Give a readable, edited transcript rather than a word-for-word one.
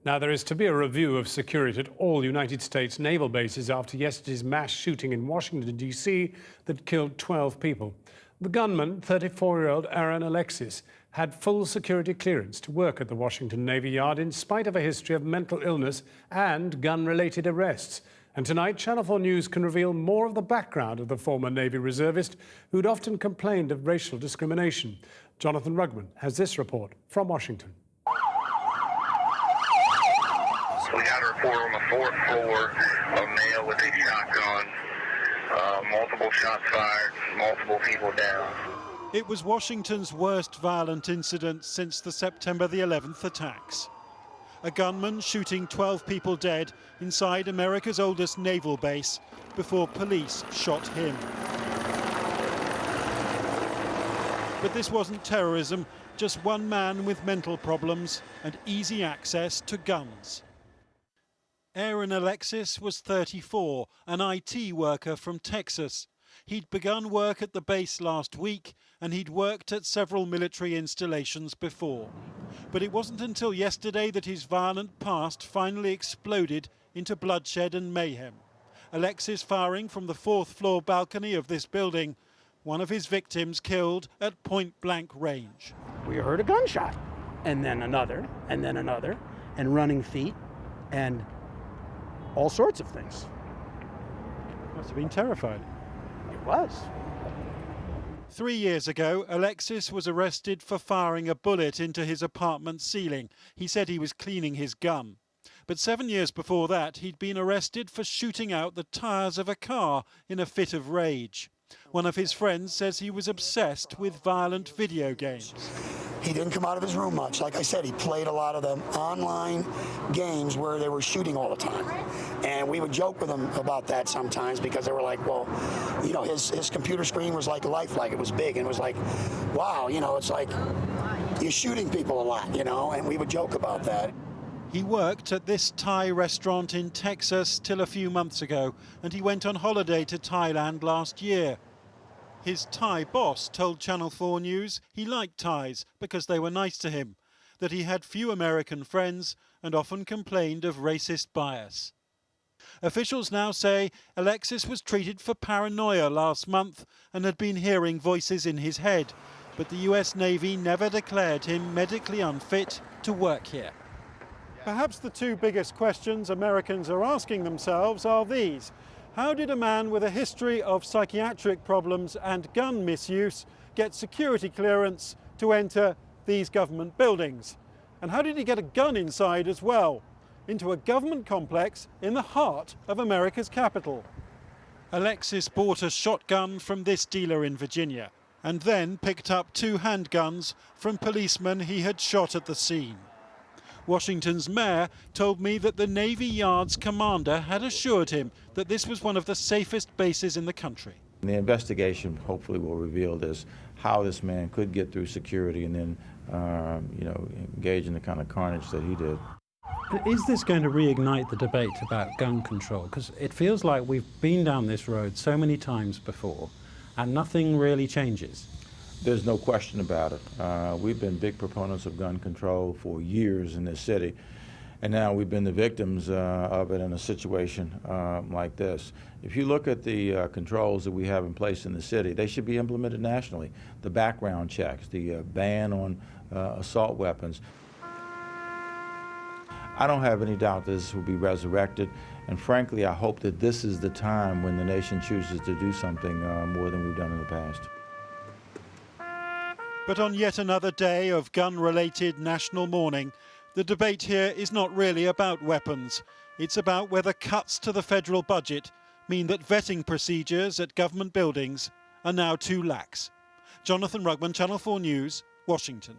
Now, there is to be a review of security at all United States naval bases after yesterday's mass shooting in Washington, D.C. that killed 12 people. The gunman, 34-year-old Aaron Alexis, had full security clearance to work at the Washington Navy Yard in spite of a history of mental illness and gun-related arrests. And tonight, Channel 4 News can reveal more of the background of the former Navy reservist who'd often complained of racial discrimination. Jonathan Rugman has this report from Washington. We got a report on the fourth floor, a male with a shotgun, multiple shots fired, multiple people down. It was Washington's worst violent incident since the September the 11th attacks. A gunman shooting 12 people dead inside America's oldest naval base before police shot him. But this wasn't terrorism, just one man with mental problems and easy access to guns. Aaron Alexis was 34, an IT worker from Texas. He'd begun work at the base last week and he'd worked at several military installations before. But it wasn't until yesterday that his violent past finally exploded into bloodshed and mayhem. Alexis firing from the fourth floor balcony of this building, one of his victims killed at point-blank range. We heard a gunshot, and then another, and running feet, and all sorts of things. Must have been terrified. It was. 3 years ago, Alexis was arrested for firing a bullet into his apartment ceiling. He said he was cleaning his gun. But 7 years before that, he'd been arrested for shooting out the tires of a car in a fit of rage. One of his friends says he was obsessed with violent video games. He didn't come out of his room much. Like I said, he played a lot of them online games where they were shooting all the time. And we would joke with him about that sometimes because they were like, well, you know, his computer screen was like lifelike. It was big. And it was like, wow, you know, it's like you're shooting people a lot, you know, and we would joke about that. He worked at this Thai restaurant in Texas till a few months ago, and he went on holiday to Thailand last year. His Thai boss told Channel 4 News he liked Thais because they were nice to him, that he had few American friends and often complained of racist bias. Officials now say Alexis was treated for paranoia last month and had been hearing voices in his head, but the US Navy never declared him medically unfit to work here. Perhaps the two biggest questions Americans are asking themselves are these. How did a man with a history of psychiatric problems and gun misuse get security clearance to enter these government buildings? And how did he get a gun inside as well, into a government complex in the heart of America's capital? Alexis bought a shotgun from this dealer in Virginia and then picked up 2 handguns from policemen he had shot at the scene. Washington's mayor told me that the Navy Yard's commander had assured him that this was one of the safest bases in the country. The investigation hopefully will reveal how this man could get through security and then, engage in the kind of carnage that he did. Is this going to reignite the debate about gun control? Because it feels like we've been down this road so many times before and nothing really changes. There's no question about it. We've been big proponents of gun control for years in this city, and now we've been the victims of it in a situation like this. If you look at the controls that we have in place in the city, they should be implemented nationally. The background checks, the ban on assault weapons. I don't have any doubt that this will be resurrected, and frankly, I hope that this is the time when the nation chooses to do something more than we've done in the past. But on yet another day of gun-related national mourning, the debate here is not really about weapons. It's about whether cuts to the federal budget mean that vetting procedures at government buildings are now too lax. Jonathan Rugman, Channel 4 News, Washington.